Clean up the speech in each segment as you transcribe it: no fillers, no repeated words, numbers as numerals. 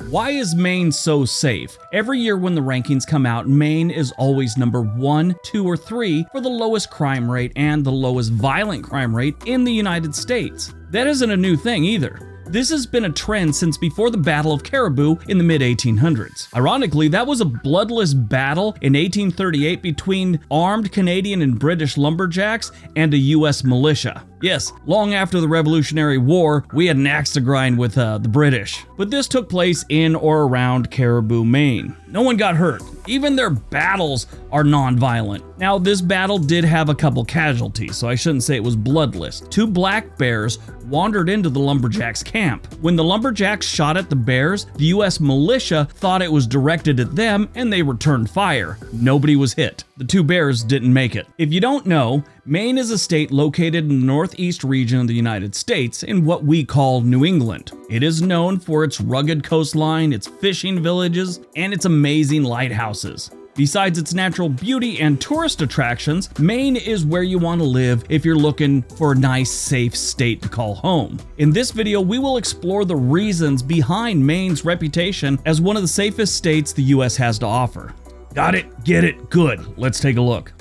Why is Maine so safe? Every year when the rankings come out, Maine is always number 1, 2, or 3 for the lowest crime rate and the lowest violent crime rate in the United States. That isn't a new thing either. This has been a trend since before the Battle of Caribou in the mid-1800s. Ironically, that was a bloodless battle in 1838 between armed Canadian and British lumberjacks and a U.S. militia. Yes, long after the Revolutionary War, we had an axe to grind with the British. But this took place in or around Caribou, Maine. No one got hurt. Even their battles are non-violent. Now, this battle did have a couple casualties, so I shouldn't say it was bloodless. 2 black bears wandered into the lumberjacks' camp. When the lumberjacks shot at the bears, the U.S. militia thought it was directed at them and they returned fire. Nobody was hit. The 2 bears didn't make it. If you don't know, Maine is a state located in the northeast region of the United States in what we call New England. It is known for its rugged coastline, its fishing villages, and its amazing lighthouses. Besides its natural beauty and tourist attractions, Maine is where you want to live if you're looking for a nice, safe state to call home. In this video, we will explore the reasons behind Maine's reputation as one of the safest states the US has to offer. Got it? Get it? Good. Let's take a look.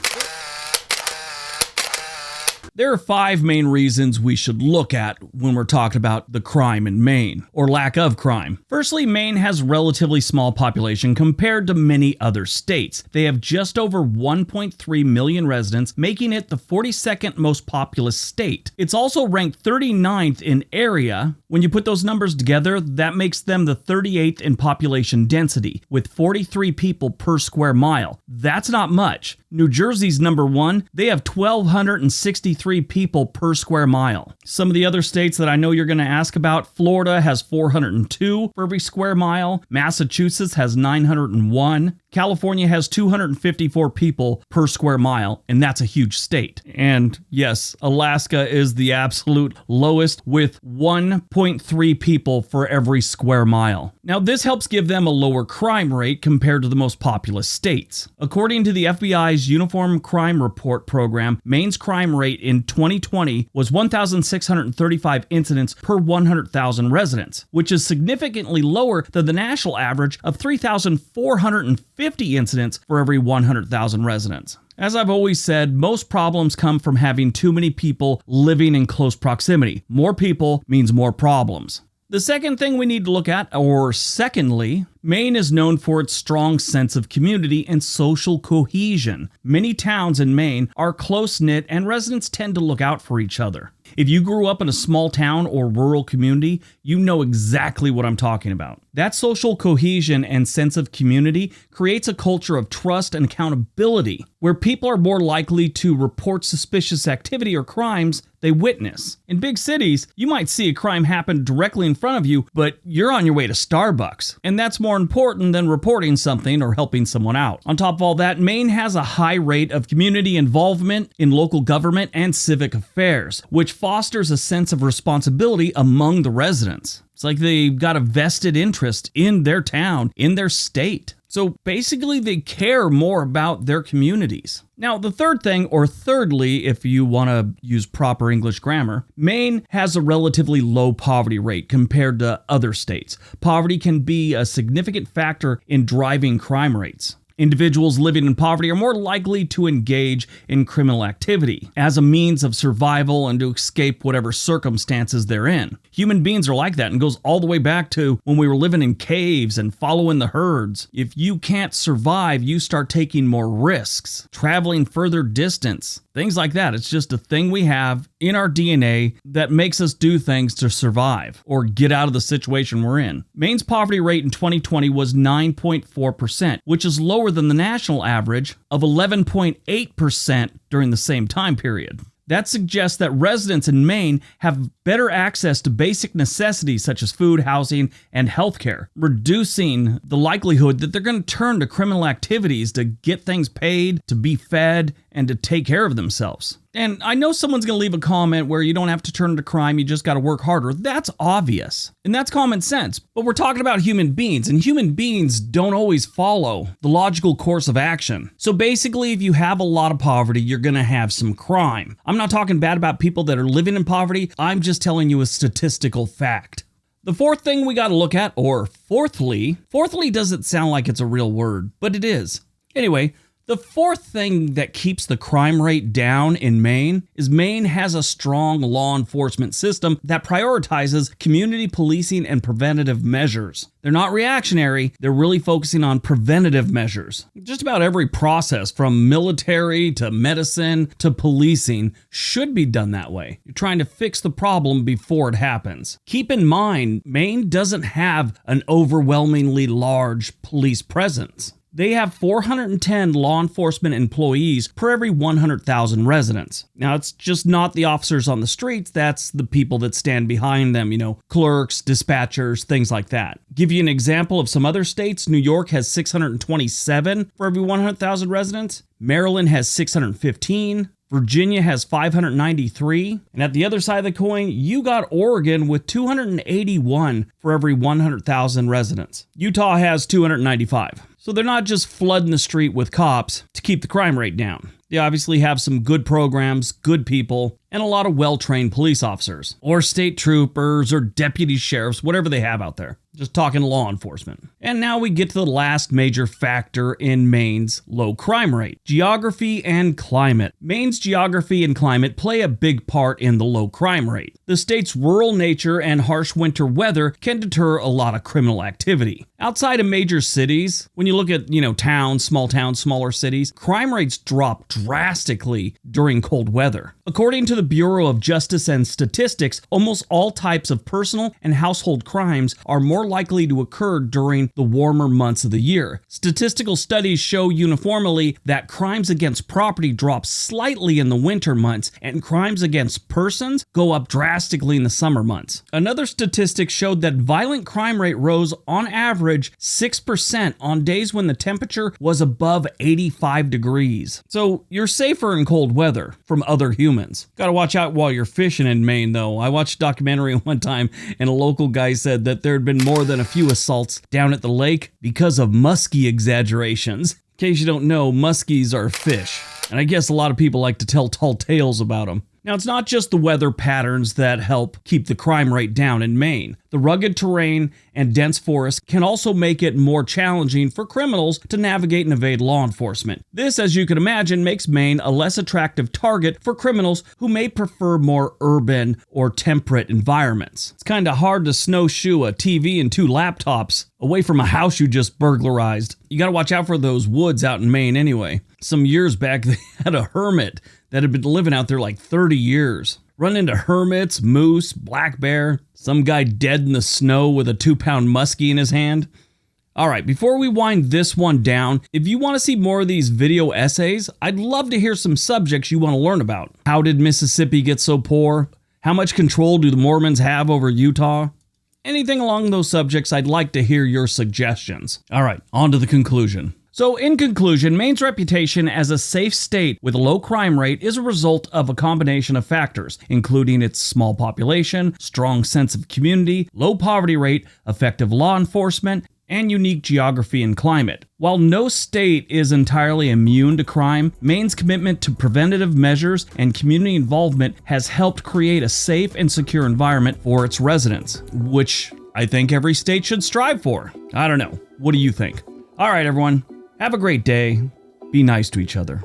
There are 5 main reasons we should look at when we're talking about the crime in Maine, or lack of crime. Firstly, Maine has a relatively small population compared to many other states. They have just over 1.3 million residents, making it the 42nd most populous state. It's also ranked 39th in area. When you put those numbers together, that makes them the 38th in population density, with 43 people per square mile. That's not much. New Jersey's number 1. They have 1,263 people per square mile. Some of the other states that I know you're going to ask about, Florida has 402 for every square mile. Massachusetts has 901. California has 254 people per square mile, and that's a huge state. And yes, Alaska is the absolute lowest with 1.3 people for every square mile. Now, this helps give them a lower crime rate compared to the most populous states. According to the FBI's Uniform Crime Report program, Maine's crime rate in 2020 was 1,635 incidents per 100,000 residents, which is significantly lower than the national average of 3,450 incidents for every 100,000 residents. As I've always said, most problems come from having too many people living in close proximity. More people means more problems. The second thing we need to look at, or secondly, Maine is known for its strong sense of community and social cohesion. Many towns in Maine are close-knit and residents tend to look out for each other. If you grew up in a small town or rural community, you know exactly what I'm talking about. That social cohesion and sense of community creates a culture of trust and accountability, where people are more likely to report suspicious activity or crimes they witness. In big cities, you might see a crime happen directly in front of you, but you're on your way to Starbucks, and that's more important than reporting something or helping someone out. On top of all that, Maine has a high rate of community involvement in local government and civic affairs, which fosters a sense of responsibility among the residents. It's like they've got a vested interest in their town, in their state. So basically, they care more about their communities. Now, the third thing, or thirdly, if you want to use proper English grammar, Maine has a relatively low poverty rate compared to other states. Poverty can be a significant factor in driving crime rates. Individuals living in poverty are more likely to engage in criminal activity as a means of survival and to escape whatever circumstances they're in. Human beings are like that and goes all the way back to when we were living in caves and following the herds. If you can't survive, you start taking more risks, traveling further distance, things like that. It's just a thing we have in our DNA that makes us do things to survive or get out of the situation we're in. Maine's poverty rate in 2020 was 9.4%, which is lower than the national average of 11.8% during the same time period. That suggests that residents in Maine have better access to basic necessities such as food, housing, and healthcare, reducing the likelihood that they're going to turn to criminal activities to get things paid, to be fed, and to take care of themselves. And I know someone's going to leave a comment where you don't have to turn to crime, you just got to work harder. That's obvious. And that's common sense. But we're talking about human beings, and human beings don't always follow the logical course of action. So basically, if you have a lot of poverty, you're going to have some crime. I'm not talking bad about people that are living in poverty. I'm just telling you a statistical fact. The fourth thing we got to look at, or fourthly doesn't sound like it's a real word, but it is. Anyway, the fourth thing that keeps the crime rate down in Maine is Maine has a strong law enforcement system that prioritizes community policing and preventative measures. They're not reactionary, they're really focusing on preventative measures. Just about every process, from military to medicine to policing, should be done that way. You're trying to fix the problem before it happens. Keep in mind, Maine doesn't have an overwhelmingly large police presence. They have 410 law enforcement employees per every 100,000 residents. Now, it's just not the officers on the streets, that's the people that stand behind them, clerks, dispatchers, things like that. Give you an example of some other states. New York has 627 for every 100,000 residents. Maryland has 615. Virginia has 593, and at the other side of the coin, you got Oregon with 281 for every 100,000 residents. Utah has 295. So they're not just flooding the street with cops to keep the crime rate down. They obviously have some good programs, good people, and a lot of well-trained police officers, or state troopers, or deputy sheriffs, whatever they have out there. Just talking law enforcement. And now we get to the last major factor in Maine's low crime rate: geography and climate. Maine's geography and climate play a big part in the low crime rate. The state's rural nature and harsh winter weather can deter a lot of criminal activity. Outside of major cities, when you look at, towns, smaller cities, crime rates drop drastically during cold weather. According to the Bureau of Justice and Statistics, almost all types of personal and household crimes are more likely to occur during the warmer months of the year. Statistical studies show uniformly that crimes against property drop slightly in the winter months, and crimes against persons go up drastically in the summer months. Another statistic showed that violent crime rate rose on average 6% on days when the temperature was above 85 degrees. So you're safer in cold weather from other humans. Gotta watch out while you're fishing in Maine, though. I watched a documentary one time, and a local guy said that there had been more than a few assaults down at the lake because of muskie exaggerations. In case you don't know, muskies are fish, and I guess a lot of people like to tell tall tales about them. Now, it's not just the weather patterns that help keep the crime rate down in Maine. The rugged terrain and dense forests can also make it more challenging for criminals to navigate and evade law enforcement. This, as you can imagine, makes Maine a less attractive target for criminals who may prefer more urban or temperate environments. It's kind of hard to snowshoe a TV and 2 laptops away from a house you just burglarized. You gotta watch out for those woods out in Maine anyway. Some years back, they had a hermit that had been living out there like 30 years. Run into hermits, moose, black bear, some guy dead in the snow with a 2-pound muskie in his hand. All right, before we wind this one down, if you want to see more of these video essays, I'd love to hear some subjects you want to learn about. How did Mississippi get so poor? How much control do the Mormons have over Utah? Anything along those subjects, I'd like to hear your suggestions. All right, on to the conclusion. So in conclusion, Maine's reputation as a safe state with a low crime rate is a result of a combination of factors, including its small population, strong sense of community, low poverty rate, effective law enforcement, and unique geography and climate. While no state is entirely immune to crime, Maine's commitment to preventative measures and community involvement has helped create a safe and secure environment for its residents, which I think every state should strive for. I don't know. What do you think? All right, everyone. Have a great day. Be nice to each other.